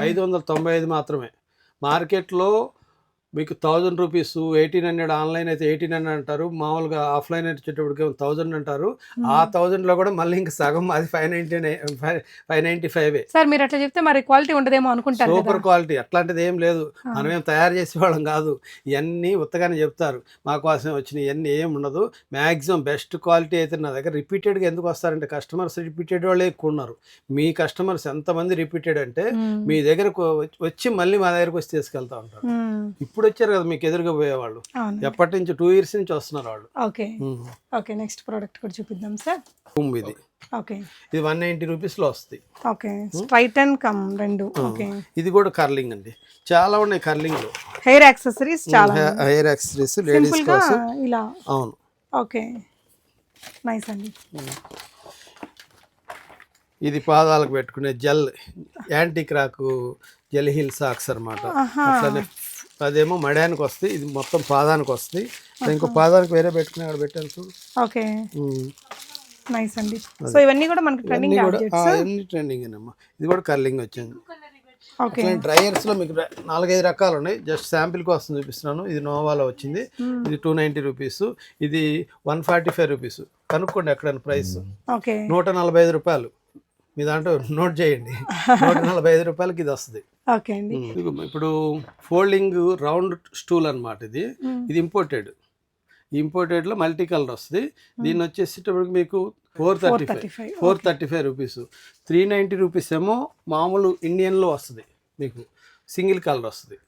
595 మాత్రమే. మార్కెట్లో మీకు 1000 రూపీస్, 1800. ఆన్లైన్ అయితే 1800 అంటారు, మామూలుగా ఆఫ్లైన్ వచ్చేటప్పటికి 1000 అంటారు. ఆ 1000లో కూడా మళ్ళీ ఇంకా సగం అది 595. సార్ మీరు అట్లా చెప్తే మరి క్వాలిటీ ఉండదేమో అనుకుంటారు. సూపర్ క్వాలిటీ అట్లాంటిది ఏం లేదు, మనమేం తయారు చేసేవాళ్ళం కాదు. ఇవన్నీ ఉత్తగానే చెప్తారు, మా కోసం వచ్చినాయి. ఇవన్నీ ఏం ఉండదు. మ్యాక్సిమం బెస్ట్ క్వాలిటీ అయితే నా దగ్గర రిపీటెడ్గా ఎందుకు వస్తారంటే కస్టమర్స్ రిపీటెడ్ వాళ్ళే ఎక్కువ ఉన్నారు. మీ కస్టమర్స్ ఎంతమంది రిపీటెడ్ అంటే మీ దగ్గరకు వచ్చి మళ్ళీ మా దగ్గరకు వచ్చి తీసుకెళ్తా ఉంటారు. ఇప్పుడు వచ్చారు కదా మీకు ఎదురుగా పోయేవాళ్ళు, ఎప్పటి నుంచి 2 years నుంచి వస్తున్నారు వాళ్ళు. ఓకే, ఓకే, నెక్స్ట్ ప్రోడక్ట్ కూడా చూపిద్దాం సార్. ఇది ఓకే, ఇది 190 రూపీస్ లో వస్తాయి. ఓకే, స్ట్రైట్ అండ్ కమ్ రెండు. ఓకే, ఇది కూడా కర్లింగ్ అండి, చాలా ఉన్నాయి కర్లింగ్ లో. హెయిర్ యాక్సెసరీస్ చాలా, హెయిర్ యాక్సెసరీస్ లేడీస్ కోసం ఇలా. అవును, ఓకే, నైస్ అండి. ఇది పాదాలకు పెట్టుకునే gel, anti crack gel hill socks అనమాట. అట్లనే అదేమో మడానికి వస్తాయి, ఇది మొత్తం పాదానికి వస్తాయి. ఇంకో పాదానికి వేరే పెట్టుకుని అక్కడ పెట్టాను చూడు. ఓకే, నైస్ అండి. సో ఇవన్నీ కూడా మనకి ట్రెండింగ్ గ్యాడ్జెట్స్, అన్ని ట్రెండింగ్ అన్నమ్మా. ఇది కూడా కర్లింగ్ వచ్చింది. అట్లా డ్రైయర్స్లో మీకు 4-5 రకాలు ఉన్నాయి. జస్ట్ శాంపిల్ కోసం చూపిస్తున్నాను. ఇది నోవాలో వచ్చింది, ఇది 290 రూపీస్, ఇది 145 రూపీస్. కనుక్కోండి ఎక్కడైనా ప్రైస్. 145 రూపాయలు. మీ దాంట్లో నోట్ చేయండి. 145 రూపాయలకి ఇది వస్తుంది. ఇప్పుడు ఫోల్డింగ్ రౌండ్ స్టూల్ అనమాట. ఇది ఇంపోర్టెడ్లో మల్టీ కలర్ వస్తుంది. దీన్ని వచ్చేసేటప్పటికి మీకు 435 రూపీస్. 390 రూపీస్ ఏమో మామూలు ఇండియన్లో వస్తుంది, మీకు సింగిల్ కలర్ వస్తుంది.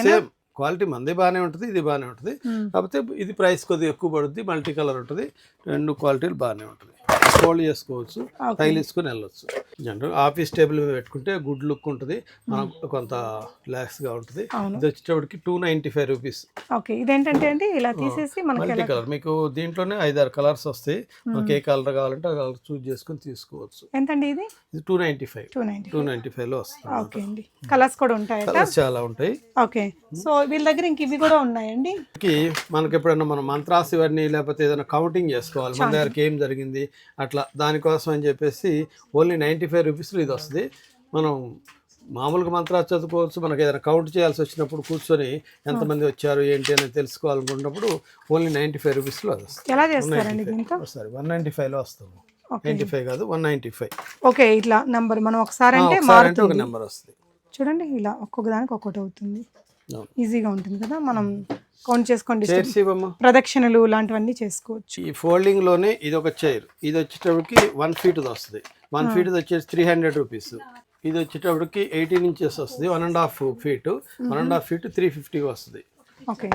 సేమ్ క్వాలిటీ మంది బాగానే ఉంటుంది, ఇది బాగానే ఉంటుంది. కాకపోతే ఇది ప్రైస్ కొద్దిగా ఎక్కువ పడుతుంది, మల్టీ కలర్ ఉంటుంది. 2 క్వాలిటీలు బాగానే ఉంటుంది. ఫోల్డ్ చేసుకోవచ్చు, తగిలించుకొని వెళ్ళొచ్చు. జనరల్ ఆఫీస్ టేబుల్ మీద పెట్టుకుంటే గుడ్ లుక్ ఉంటుంది, మనకు కొంత రిలాక్స్గా ఉంటుంది. ఇది వచ్చేటప్పటికి 295 రూపీస్. ఇదేంటంటే అండి ఇలా తీసేసి మల్టీ కలర్, మీకు దీంట్లోనే 5-6 కలర్స్ వస్తాయి. మనకి ఏ కలర్ కావాలంటే ఆ కలర్ చూస్ చేసుకొని తీసుకోవచ్చు. ఎంతండి ఇది? 295 లో వస్తుంది. కలర్స్ కూడా ఉంటాయి, కలర్స్ చాలా ఉంటాయి. ఓకే. సో వీళ్ళ దగ్గర ఇంక ఇవి కూడా ఉన్నాయండి. మనకి ఎప్పుడైనా మనం మంత్రాస్ ఇవన్నీ లేకపోతే ఏదైనా కౌంటింగ్ చేసుకోవాలి, మన దగ్గరకి ఏం జరిగింది అట్లా, దానికోసం అని చెప్పేసి ఓన్లీ 95 రూపీస్లో ఇది వస్తుంది. మనం మామూలుగా మంత్రాలు చదువుకోవచ్చు. మనకి ఏదైనా కౌంట్ చేయాల్సి వచ్చినప్పుడు కూర్చొని ఎంతమంది వచ్చారు ఏంటి అని తెలుసుకోవాలనుకున్నప్పుడు ఓన్లీ 95 రూపీస్లో అది వస్తుంది. ఎలా చేస్తారండి దీంతో? సరే 195లో వస్తుంది. 95 కాదు 195. ఓకే. ఇట్లా నెంబర్ మనం ఒకసారి అంటే ఒక నెంబర్ వస్తుంది. చూడండి, ఇలా ఒక్కొక్క దానికి ఒక్కొక్కటి అవుతుంది. ఈజీగా ఉంటుంది కదా, మనం కౌంట్ చేసుకోండి. ప్రదక్షిణలు లాంటివన్నీ చేసుకోవచ్చు. ఈ ఫోల్డింగ్ లోనే ఇది ఒక చైర్. ఇది వచ్చేటప్పటికి 1 feet వస్తుంది. 1 feet వచ్చేసి 300 రూపీస్. ఇది వచ్చేటప్పటికి 18 inches వస్తుంది. 1.5 feet 350 వస్తుంది. ఓకే.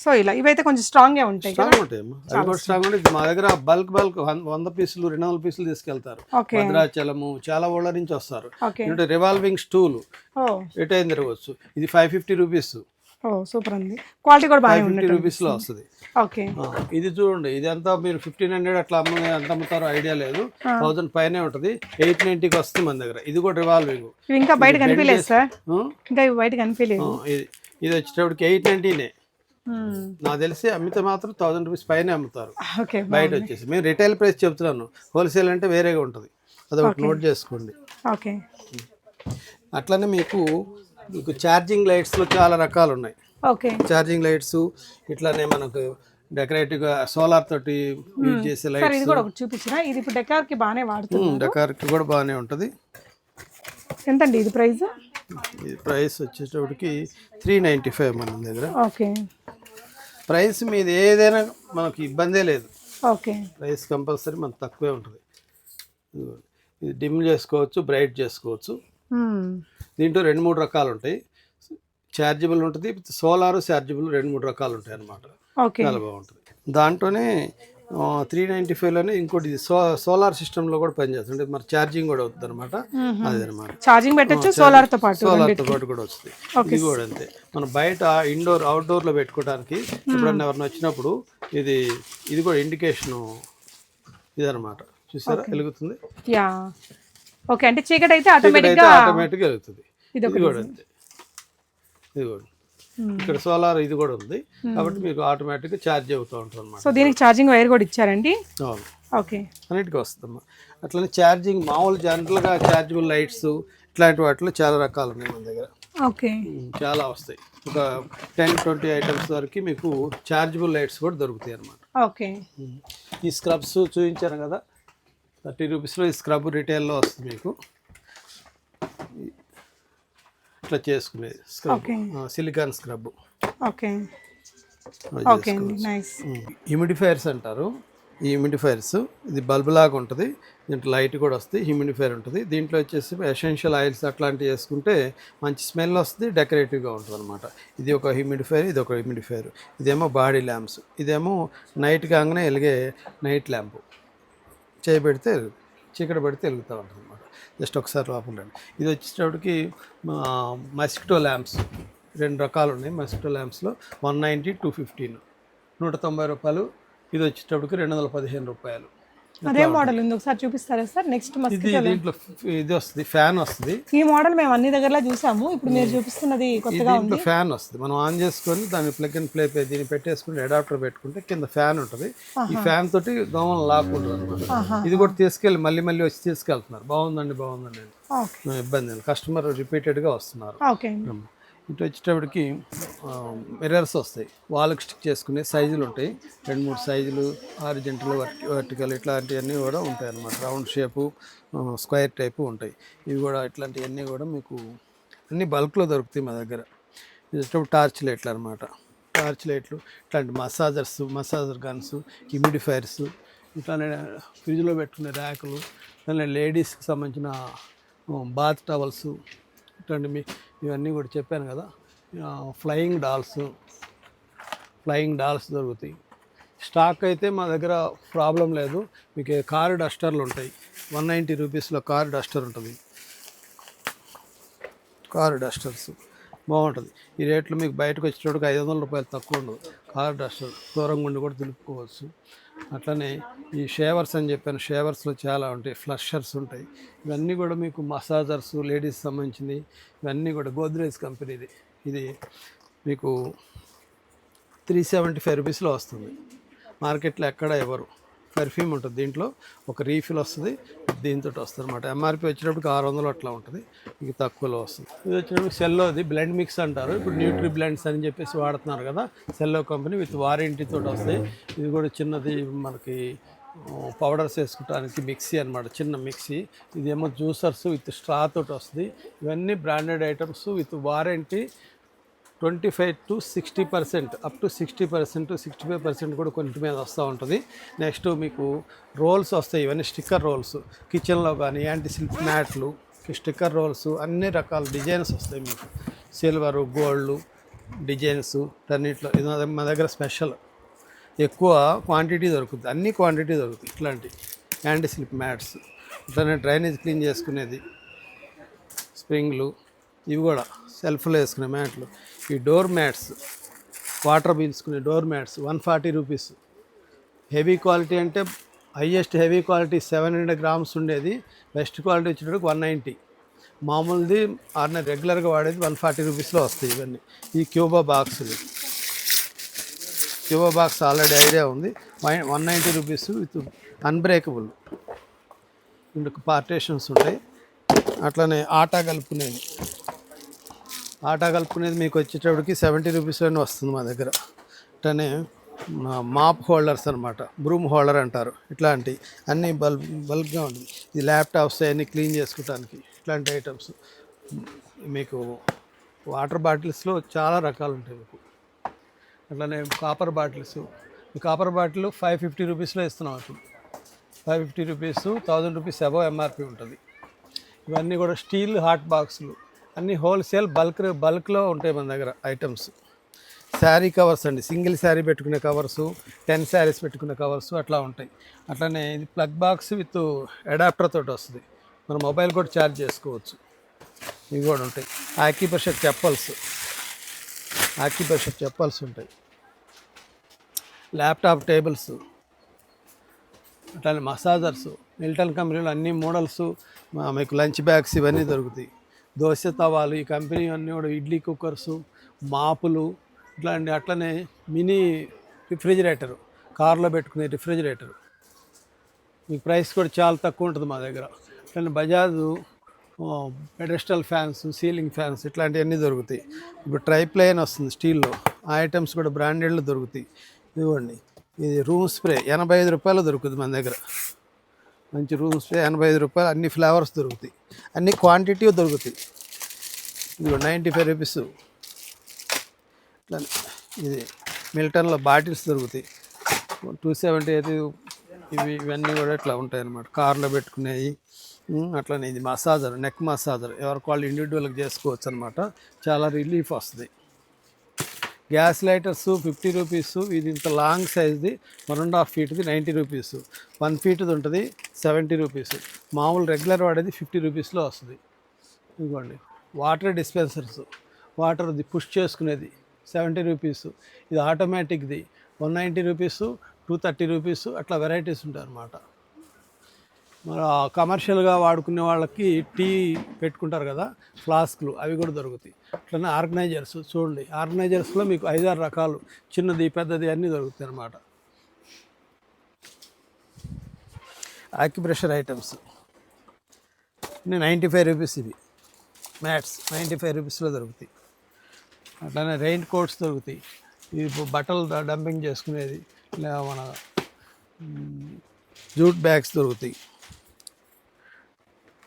సో ఇలా ఇవైతే కొంచెం స్ట్రాంగ్ గా ఉంటాయి. స్ట్రాంగ్ ఉంటాయమ్మా, అవి కూడా స్ట్రాంగ్ ఉంటాయి. మా దగ్గర బల్క్ 100 పీసులు 200 పీసులు తీసుకెళ్తారు. భద్రాచలము చాలా ఊళ్ళ నుంచి వస్తారు. రివాల్వింగ్ స్టూల్ ఎటైనా తిరగవచ్చు. ఇది 550 రూపీస్. సూపర్ అండి, క్వాలిటీ కూడా బాగా 50 రూపీస్ లో వస్తుంది. ఓకే. ఇది చూడండి, ఇది అంతా మీరు 1500 అట్లా ఎంత అమ్ముతారో ఐడియా లేదు. 1000 పైనే ఉంటుంది. 890కి వస్తుంది మన దగ్గర. ఇది కూడా రివాల్వింగ్. ఇంకా బయట కనిపించలేదు సార్, ఇంకా బయట కనిపించలేదు. ఇది వచ్చేటప్పటికి 890నే. నాకు తెలిసి అమ్మితే మాత్రం 1000 రూపీస్ పైన అమ్ముతారు బయట వచ్చేసి. మేము రిటైల్ ప్రైస్ చెప్తున్నాను, హోల్సేల్ అంటే వేరేగా ఉంటుంది. అదొకటి నోట్ చేసుకోండి. ఓకే. అట్లనే మీకు ఛార్జింగ్ లైట్స్లో చాలా రకాలు ఉన్నాయి. ఛార్జింగ్ లైట్స్ ఇట్లానే మనకు డెకరేటివ్గా సోలార్ తోటి యూజ్ చేసే లైట్స్. ఇది కూడా ఒకటి చూపించినా, ఇది ఇప్పుడు డెకార్కి బాగానే వాడుతుంది. డెకార్కి కూడా బాగానే ఉంటుంది. ఎంతండి ఇది ప్రైస్? ఇది ప్రైస్ వచ్చేటప్పటికి 395 మన దగ్గర. ఓకే. ప్రైస్ మీద ఏదైనా మనకు ఇబ్బందే లేదు. ఓకే. ప్రైస్ కంపల్సరీ మనకు తక్కువే ఉంటుంది. ఇది డిమ్ చేసుకోవచ్చు, బ్రైట్ చేసుకోవచ్చు. దీంట్లో 2-3 రకాలు ఉంటాయి. ఛార్జబుల్ ఉంటుంది, సోలార్ ఛార్జబుల్ 2-3 రకాలు ఉంటాయి అన్నమాట. చాలా బాగుంటుంది. దాంట్లోనే 395లోనే ఇంకోటి సోలార్ సిస్టంలో కూడా పనిచేస్తుంది. మరి ఛార్జింగ్ కూడా అవుతుంది అనమాట. అదనమాట, ఛార్జింగ్ పెట్టచ్చు సోలార్ తో పాటు కూడా వస్తుంది. ఇది కూడా అంతే. మనం బయట ఇండోర్ అవుట్డోర్ లో పెట్టుకోవడానికి ఎప్పుడన్నా ఎవరైనా వచ్చినప్పుడు ఇది కూడా ఇండికేషన్ ఇదనమాట. చూసారా, వెలుగుతుంది. ఓకే. అంటే చీకటి అయితే ఆటోమేటిక్గా వెలుగుతుంది. ఇది కూడా అంతే. ఇది కూడా ఇక్కడ సోలార్ ఇది కూడా ఉంది కాబట్టి మీకు ఆటోమేటిక్గా ఛార్జ్ అవుతూ ఉంటుంది అన్నమాట. సో దీనికి ఛార్జింగ్ వైర్ కూడా ఇచ్చారండి. అవును. ఓకే. అన్నిటికీ వస్తుందమ్మా. అట్లనే ఛార్జింగ్ మామూలు జనరల్గా ఛార్జబుల్ లైట్స్ ఇట్లాంటి వాటిలో చాలా రకాలు ఉన్నాయి మన దగ్గర. ఓకే. చాలా వస్తాయి. ఒక 10-20 ఐటమ్స్ వరకు మీకు ఛార్జబుల్ లైట్స్ కూడా దొరుకుతాయి అన్నమాట. ఓకే. ఈ స్క్రబ్స్ చూపించాను కదా, 30 రూపీస్లో ఈ స్క్రబ్ రిటైల్లో వస్తుంది మీకు. ఇట్లా చేసుకునేది స్క్రబ్, సిలికాన్ స్క్రబ్. ఓకే. హ్యూమిడిఫైర్స్ అంటారు. ఈ హ్యూమిడిఫైర్స్ ఇది బల్బ్ లాగా ఉంటుంది. దీంట్లో లైట్ కూడా వస్తుంది, హ్యూమిడిఫైర్ ఉంటుంది. దీంట్లో వచ్చేసి ఎసెన్షియల్ ఆయిల్స్ అట్లాంటివి వేసుకుంటే మంచి స్మెల్ వస్తుంది, డెకరేటివ్గా ఉంటుంది అనమాట. ఇది ఒక హ్యూమిడిఫైర్, ఇది ఒక హ్యూమిడిఫైర్. ఇదేమో బాడీ ల్యాంప్స్, ఇదేమో నైట్ కాగానే వెలిగే నైట్ ల్యాంపు. చేయబెడితే చీకటి పెడితే వెలుగుతూ ఉంటుంది అనమాట. జస్ట్ ఒకసారి లోపల రండి. ఇది వచ్చేటప్పటికి మస్కిటో ల్యాంప్స్ 2 రకాలు ఉన్నాయి. మస్కిటో ల్యాంప్స్లో 190, 215, 190 రూపాయలు. ఇది వచ్చేటప్పటికి 215 రూపాయలు. అదే మోడల్ ఉంది, ఒకసారి చూపిస్తారా సార్? నెక్స్ట్ మస్కిటో దీంట్లో ఇది వస్తుంది, ఫ్యాన్ వస్తుంది. ఈ మోడల్ మేము అన్ని దగ్గరలో చూసాము, ఇప్పుడు మీరు చూపిస్తున్నది కొత్తగా ఉంది. ఫ్యాన్ వస్తుంది, మనం ఆన్ చేసుకొని దాన్ని ప్లగ్ అండ్ ప్లే దీన్ని పెట్టేసుకుని అడాప్టర్ పెట్టుకుంటే కింద ఫ్యాన్ ఉంటుంది. ఈ ఫ్యాన్ తోటి దోమలు లాక్కుంటుంది అనమాట. ఇది కూడా తీసుకెళ్ళి మళ్ళీ మళ్ళీ వచ్చి తీసుకెళ్తున్నారు. బాగుందండి ఇబ్బంది లేదు, కస్టమర్ రిపీటెడ్గా వస్తున్నారు. ఇటు వచ్చేటప్పటికి మిర్రర్స్ వస్తాయి, వాళ్ళకి స్టిక్ చేసుకునే సైజులు ఉంటాయి. 2-3 సైజులు, హారిజంటల్, వర్టికల్ ఇట్లాంటివన్నీ కూడా ఉంటాయి అన్నమాట. రౌండ్ షేపు, స్క్వేర్ టైపు ఉంటాయి. ఇవి కూడా ఇట్లాంటివన్నీ కూడా మీకు అన్ని బల్క్లో దొరుకుతాయి మా దగ్గర. ఇది వచ్చేటప్పుడు టార్చ్ లైట్లు అనమాట. టార్చ్ లైట్లు, ఇట్లాంటి మసాజర్ గన్స్, హ్యూమిడిఫైర్స్, ఇట్లానే ఫ్రిడ్జ్లో పెట్టుకునే ర్యాకులు, ఇట్లానే లేడీస్కి సంబంధించిన బాత్ టవల్స్, ఇట్లాంటి ఇవన్నీ కూడా చెప్పాను కదా. ఫ్లయింగ్ డాల్స్ దొరుకుతాయి. స్టాక్ అయితే మా దగ్గర ప్రాబ్లం లేదు. మీకు కారు డస్టర్లు ఉంటాయి, 190 రూపీస్లో కారు డస్టర్ ఉంటుంది. కారు డస్టర్స్ బాగుంటుంది. ఈ రేట్లు మీకు బయటకు వచ్చేటప్పుడు 500 రూపాయలు తక్కువ ఉండదు. కారు డస్టర్ దూరంగా ఉండి కూడా దులుపుకోవచ్చు. అట్లనే ఈ షేవర్స్ అని చెప్పాను, షేవర్స్లో చాలా ఉంటాయి, ఫ్లషర్స్ ఉంటాయి. ఇవన్నీ కూడా మీకు మసాజర్స్, లేడీస్ సంబంధించినవి. ఇవన్నీ కూడా గోద్రేజ్ కంపెనీది. ఇది మీకు 375 రూపీస్లో వస్తుంది. మార్కెట్లో ఎక్కడ ఇవ్వరు. పర్ఫ్యూమ్ ఉంటుంది, దీంట్లో ఒక రీఫిల్ వస్తుంది, దీంతో వస్తుంది అనమాట. ఎంఆర్పి వచ్చేటప్పటికి 600 అట్లా ఉంటుంది, మీకు తక్కువలో వస్తుంది. ఇది వచ్చేటప్పుడు సెల్లోది బ్లెండ్ మిక్స్ అంటారు. ఇప్పుడు న్యూట్రీ బ్లెండ్స్ అని చెప్పేసి వాడుతున్నారు కదా, సెల్లో కంపెనీ విత్ వారంటీతో వస్తాయి. ఇది కూడా చిన్నది మనకి పౌడర్స్ వేసుకోవడానికి మిక్సీ అనమాట, చిన్న మిక్సీ. ఇదేమో జ్యూసర్స్ విత్ స్ట్రా తోటి వస్తుంది. ఇవన్నీ branded items with warranty 25 to 60%, up to 60%, 65% కూడా కొంచెం మీద వస్తూ ఉంటుంది. నెక్స్ట్ మీకు రోల్స్ వస్తాయి, ఇవన్నీ స్టిక్కర్ రోల్స్. కిచెన్లో కానీ యాంటీ స్లిప్ మ్యాట్లు, స్టిక్కర్ రోల్స్, అన్ని రకాల డిజైన్స్ వస్తాయి మీకు. సిల్వరు, గోల్డ్ డిజైన్స్ అన్నిట్లో. ఇది మా దగ్గర స్పెషల్, ఎక్కువ క్వాంటిటీ దొరుకుతుంది, అన్ని క్వాంటిటీ దొరుకుతుంది. ఇట్లాంటి యాంటీ స్లిప్ మ్యాట్స్, ఇట్లానే డ్రైనేజ్ క్లీన్ చేసుకునేది, స్ప్రింగ్లు, ఇవి కూడా సెల్ఫ్లో వేసుకునే మ్యాట్లు. ఈ డోర్ మ్యాట్స్, వాటర్ పీల్చుకునే door mats 140 rupees. Heavy quality అంటే హైయెస్ట్ హెవీ క్వాలిటీ 700 గ్రామ్స్ ఉండేది, బెస్ట్ క్వాలిటీ వచ్చేటప్పుడు 190. మామూలుది రెగ్యులర్గా వాడేది 140 రూపీస్లో వస్తాయి ఇవన్నీ. ఈ క్యూబా బాక్సులు, క్యూబా బాక్స్ ఆల్రెడీ ఐడియా ఉంది, 190 రూపీస్ విత్ అన్బ్రేకబుల్. ఇందుకు పార్టేషన్స్ ఉంటాయి. అట్లనే ఆటా కలుపుకునేది మీకు వచ్చేటప్పటికి 70 రూపీస్లోనే వస్తుంది మా దగ్గర. అట్లనే మాప్ హోల్డర్స్ అనమాట, బ్రూమ్ హోల్డర్ అంటారు. ఇట్లాంటి అన్నీ బల్క్గా ఉంటుంది. ఇది ల్యాప్టాప్స్ అన్నీ క్లీన్ చేసుకోవడానికి. ఇట్లాంటి ఐటమ్స్ మీకు వాటర్ బాటిల్స్లో చాలా రకాలు ఉంటాయి మీకు. అట్లనే కాపర్ బాటిల్స్, ఈ కాపర్ బాటిల్ 550 రూపీస్లో ఇస్తున్నాం ఇప్పుడు. 550 రూపీస్, 1000 రూపీస్ అబవ్ ఎంఆర్పి ఉంటుంది. ఇవన్నీ కూడా స్టీల్ హాట్ బాక్సులు, అన్నీ హోల్సేల్ బల్క్లో ఉంటాయి మన దగ్గర ఐటమ్స్. శారీ కవర్స్ అండి, సింగిల్ శారీ పెట్టుకునే కవర్సు, 10 శారీస్ పెట్టుకునే కవర్సు అట్లా ఉంటాయి. అట్లనే ఇది ప్లగ్ బాక్స్ విత్ అడాప్టర్ తోటి వస్తుంది, మన మొబైల్ కూడా ఛార్జ్ చేసుకోవచ్చు. ఇవి కూడా ఉంటాయి. ఆక్యుప్రెషర్ చెప్పల్స్ ఉంటాయి. ల్యాప్టాప్ టేబుల్స్, అట్లానే మసాజర్స్, మిల్టన్ కంపెనీలో అన్ని మోడల్స్, మీకు లంచ్ బ్యాగ్స్ ఇవన్నీ దొరుకుతాయి. దోశ తవాలు, ఈ కంపెనీ అన్నీ కూడా ఇడ్లీ కుక్కర్సు, మాపులు, ఇట్లాంటి. అట్లనే మినీ రిఫ్రిజిరేటరు, కార్లో పెట్టుకునే రిఫ్రిజిరేటరు, మీకు ప్రైస్ కూడా చాలా తక్కువ ఉంటుంది మా దగ్గర. అట్లనే Bajaj pedestal fans, ceiling fans ఇట్లాంటివన్నీ దొరుకుతాయి. ఇప్పుడు ట్రైప్లైన్ వస్తుంది స్టీల్లో, ఆ ఐటమ్స్ కూడా బ్రాండెడ్లో దొరుకుతాయి. ఇదిగోండి, ఇది రూమ్ స్ప్రే 85 రూపాయలు దొరుకుతుంది మన దగ్గర. మంచి రూమ్ స్ప్రే 85 రూపాయలు, అన్ని ఫ్లేవర్స్ దొరుకుతాయి, అన్ని క్వాంటిటీ దొరుకుతాయి. ఇది 95 రూపీస్. ఇట్లా ఇది మిల్టన్లో బాటిల్స్ దొరుకుతాయి, 270 అయితే. ఇవన్నీ కూడా ఇట్లా ఉంటాయి అన్నమాట, కార్లో పెట్టుకునేవి. అట్లనే ఇది మసాజర్, నెక్ మసాజర్, ఎవరికి వాళ్ళు ఇండివిజువల్గా చేసుకోవచ్చు అనమాట. చాలా రిలీఫ్ వస్తుంది. Gas lighters 50 rupees. ఇది ఇంత లాంగ్ సైజ్ది 1.5 ఫీట్ది 90 రూపీస్. 1 ఫీట్ది ఉంటుంది 70 రూపీస్. మామూలు రెగ్యులర్ వాడేది 50 రూపీస్లో వస్తుంది. ఇదిగోండి వాటర్ డిస్పెన్సర్స్, వాటర్ది పుష్ చేసుకునేది 70 రూపీస్. ఇది ఆటోమేటిక్ది 190 రూపీస్, 230 రూపీస్, అట్లా వెరైటీస్ ఉంటాయి అన్నమాట. మన కమర్షియల్గా వాడుకునే వాళ్ళకి టీ పెట్టుకుంటారు కదా ఫ్లాస్క్లు, అవి కూడా దొరుకుతాయి. అట్లనే ఆర్గనైజర్స్ చూడండి, ఆర్గనైజర్స్లో మీకు 5-6 రకాలు, చిన్నది పెద్దది అన్నీ దొరుకుతాయి అన్నమాట. ఆక్యుప్రెషర్ ఐటమ్స్ 95 రూపీస్, ఇవి మ్యాట్స్ 95 రూపీస్లో దొరుకుతాయి. అట్లానే రెయిన్ కోట్స్ దొరుకుతాయి, ఇవి బట్టలు డంపింగ్ చేసుకునేది, ఇలా మన జూట్ బ్యాగ్స్ దొరుకుతాయి.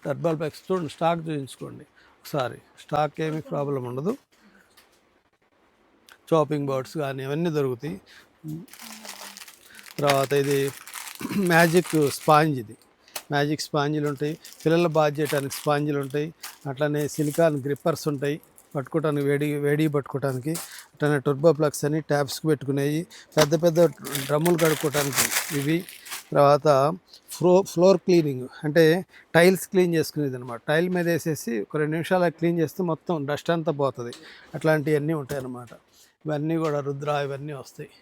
టర్బల్ బ్యాగ్స్ చూడండి, స్టాక్ చూపించుకోండి ఒకసారి, స్టాక్ ఏమీ ప్రాబ్లం ఉండదు. చాపింగ్ బోర్డ్స్ కానీ ఇవన్నీ దొరుకుతాయి. తర్వాత ఇది మ్యాజిక్ స్పాంజ్, ఇది మ్యాజిక్ స్పాంజీలు ఉంటాయి, పిల్లల బాత్ చేయడానికి స్పాంజీలు ఉంటాయి. అట్లనే సిలికాన్ గ్రిప్పర్స్ ఉంటాయి పట్టుకోవడానికి, వేడి పట్టుకోవడానికి. అట్లనే టర్బో ప్లగ్స్ అని ట్యాప్స్కి పెట్టుకునేవి, పెద్ద పెద్ద డ్రమ్ములు కడుక్కోవడానికి ఇవి. తర్వాత ఫ్లోర్ క్లీనింగ్ అంటే టైల్స్ క్లీన్ చేసుకునేది అనమాట. టైల్ మీద వేసేసి ఒక 2 నిమిషాలు క్లీన్ చేస్తే మొత్తం డస్ట్ అంతా పోతుంది. అట్లాంటివన్నీ ఉంటాయి అన్నమాట. ఇవన్నీ కూడా రుద్ర ఇవన్నీ వస్తాయి.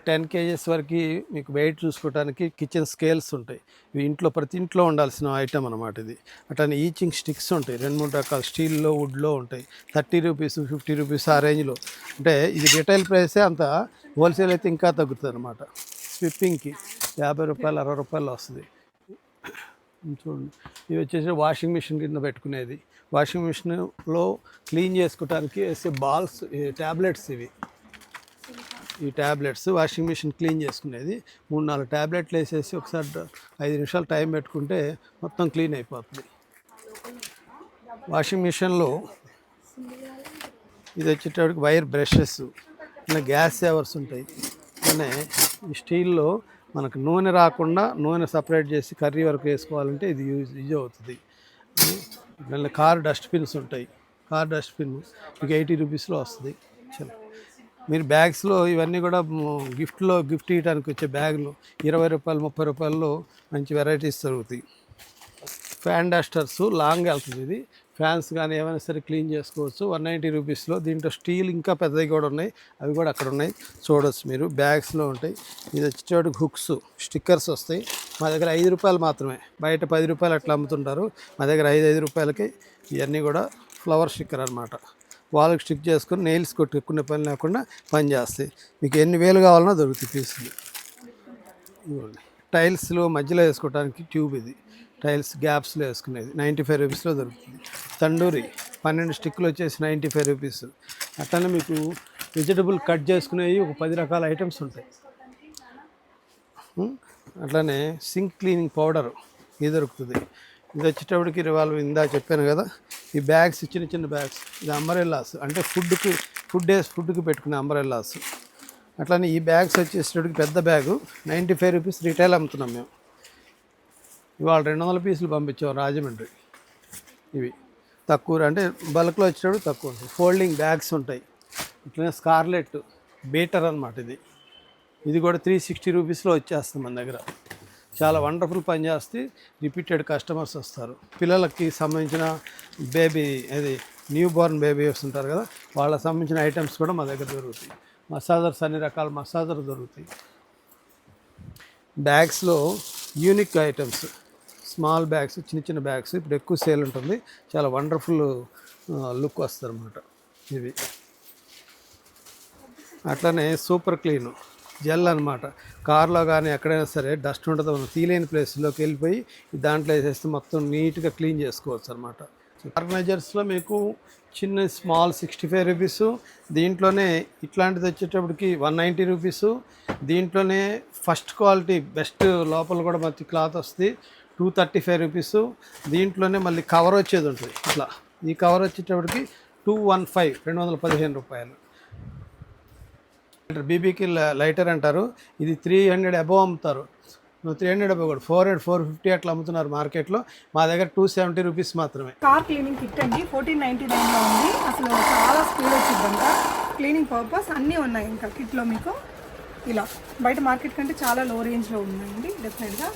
10 kgs వరకు మీకు వెయిట్ చూసుకోవడానికి కిచెన్ స్కేల్స్ ఉంటాయి. ఇవి ఇంట్లో ప్రతి ఇంట్లో ఉండాల్సిన ఐటమ్ అనమాట ఇది. అట్లనే ఈచింగ్ స్టిక్స్ ఉంటాయి, 2-3 రకాల స్టీల్లో, వుడ్లో ఉంటాయి. 30 రూపీస్, 50 రూపీస్ ఆ రేంజ్లో. అంటే ఇది రిటైల్ ప్రైసే, అంత హోల్సేల్ అయితే ఇంకా తగ్గుతుంది అనమాట. స్విప్పింగ్కి 50 రూపాయలు, 60 రూపాయలు వస్తుంది. చూడండి, ఇవి వచ్చేసి వాషింగ్ మిషన్ కింద పెట్టుకునేది. వాషింగ్ మిషన్లో క్లీన్ చేసుకోవడానికి వేసే బాల్స్, ట్యాబ్లెట్స్ ఇవి. ఈ ట్యాబ్లెట్స్ వాషింగ్ మిషన్ క్లీన్ చేసుకునేది. 3-4 ట్యాబ్లెట్లు వేసేసి ఒకసారి 5 నిమిషాలు టైం పెట్టుకుంటే మొత్తం క్లీన్ అయిపోతుంది. వాషింగ్ మిషన్లో ఇది వచ్చేటప్పటికి వైర్ బ్రషెస్, ఇలా గ్యాస్ సేవర్స్ ఉంటాయి. అలానే ఈ స్టీల్లో మనకు నూనె రాకుండా నూనె సపరేట్ చేసి కర్రీ వరకు వేసుకోవాలంటే ఇది యూజ్ అవుతుంది. మళ్ళీ కార్ డస్ట్బిన్స్ ఉంటాయి. కార్ డస్ట్బిన్ మీకు 80 రూపీస్లో వస్తుంది. చలో, మీరు బ్యాగ్స్లో ఇవన్నీ కూడా గిఫ్ట్ ఇవ్వడానికి వచ్చే బ్యాగులు 20 రూపాయలు, 30 రూపాయల్లో మంచి వెరైటీస్ దొరుకుతాయి. ఫ్యాన్ డస్టర్స్ లాంగ్ వెళ్తుంది. ఇది ఫ్యాన్స్ కానీ ఏమైనా సరే క్లీన్ చేసుకోవచ్చు. 190 రూపీస్లో. దీంట్లో స్టీల్ ఇంకా పెద్దవి కూడా ఉన్నాయి, అవి కూడా అక్కడ ఉన్నాయి, చూడవచ్చు మీరు. బ్యాగ్స్లో ఉంటాయి. ఇది వచ్చేటప్పుడు హుక్స్, స్టిక్కర్స్ వస్తాయి. మా దగ్గర 5 రూపాయలు మాత్రమే, బయట 10 రూపాయలు అట్లా అమ్ముతుంటారు. మా దగ్గర 5 రూపాయలకి ఇవన్నీ కూడా ఫ్లవర్ స్టిక్కర్ అనమాట. వాళ్ళకి స్టిక్ చేసుకొని నెయిల్స్ కొట్టుకునే పని లేకుండా పని చేస్తాయి. మీకు ఎన్ని వేలు కావాలన్నా దొరుకుతాయి పీసులు. టైల్స్లో మధ్యలో వేసుకోవడానికి ట్యూబ్, ఇది టైల్స్ గ్యాప్స్లో వేసుకునేది 95 రూపీస్లో దొరుకుతుంది. తండూరి 12 స్టిక్లు వచ్చేసి 95 రూపీస్. అట్లనే మీకు వెజిటబుల్ కట్ చేసుకునేవి ఒక 10 రకాల ఐటమ్స్ ఉంటాయి. అట్లనే సింక్ క్లీనింగ్ పౌడర్ ఇది దొరుకుతుంది. ఇది వచ్చేటప్పటికి రివాల్వ్ ఇందా చెప్పాను కదా. ఈ బ్యాగ్స్ చిన్న బ్యాగ్స్, ఇది అంబరెల్లాస్, అంటే ఫుడ్కి పెట్టుకునే అంబరెల్లాస్. అట్లానే ఈ బ్యాగ్స్ వచ్చేటప్పటికి పెద్ద బ్యాగు 95 రూపీస్ రిటైల్ అమ్ముతున్నాం మేము. ఇవాళ 200 పీసులు పంపించాం రాజమండ్రి. ఇవి తక్కువ, అంటే బల్క్లో వచ్చేటప్పుడు తక్కువ ఉంటుంది. ఫోల్డింగ్ బ్యాగ్స్ ఉంటాయి. అట్లనే స్కార్లెట్ బీటర్ అనమాట. ఇది కూడా 360 రూపీస్లో వచ్చేస్తుంది మన దగ్గర. చాలా వండర్ఫుల్ పని చేస్తే రిపీటెడ్ కస్టమర్స్ వస్తారు. పిల్లలకి సంబంధించిన న్యూ బోర్న్ బేబీస్ ఉంటారు కదా, వాళ్ళకి సంబంధించిన ఐటమ్స్ కూడా మా దగ్గర దొరుకుతాయి. మసాజర్స్, అన్ని రకాల మసాజర్స్ దొరుకుతాయి. బ్యాగ్స్లో యూనిక్ ఐటమ్స్, స్మాల్ బ్యాగ్స్, చిన్న బ్యాగ్స్ ఇప్పుడు ఎక్కువ సేల్ ఉంటుంది. చాలా వండర్ఫుల్ లుక్ వస్తుంది అన్నమాట ఇవి. అట్లనే సూపర్ క్లీను జెల్ అనమాట. కార్లో కానీ ఎక్కడైనా సరే డస్ట్ ఉంటుంది, మనం తీలేని ప్లేస్లోకి వెళ్ళిపోయి దాంట్లో వేసేస్తే మొత్తం నీట్గా క్లీన్ చేసుకోవచ్చు అనమాట. ఆర్గనైజర్స్లో మీకు చిన్న స్మాల్ 65 రూపీస్. దీంట్లోనే ఇట్లాంటిది వచ్చేటప్పటికి 190 రూపీస్. దీంట్లోనే ఫస్ట్ క్వాలిటీ బెస్ట్ లోపల కూడా మంచి క్లాత్ వస్తుంది, 235 రూపీస్. దీంట్లోనే మళ్ళీ కవర్ వచ్చేది ఉంటుంది. ఇట్లా ఈ కవర్ వచ్చేటప్పటికి 215 రూపాయలు. బీబీకి లైటర్ అంటారు. ఇది 300 అబవ్ అమ్ముతారు. 300 అబవ్ కూడా 400, 450 అట్లా అమ్ముతున్నారు మార్కెట్లో. మా దగ్గర 270 రూపీస్ మాత్రమే. కార్ క్లీనింగ్ కిట్ అండి, 1499లో ఉంది. అసలు చాలా స్పీడ్ వచ్చిందంట. క్లీనింగ్ పర్పస్ అన్నీ ఉన్నాయి ఇంకా కిట్లో మీకు. ఇలా బయట మార్కెట్ కంటే చాలా లో రేంజ్లో ఉన్నాయండి డెఫినెట్గా.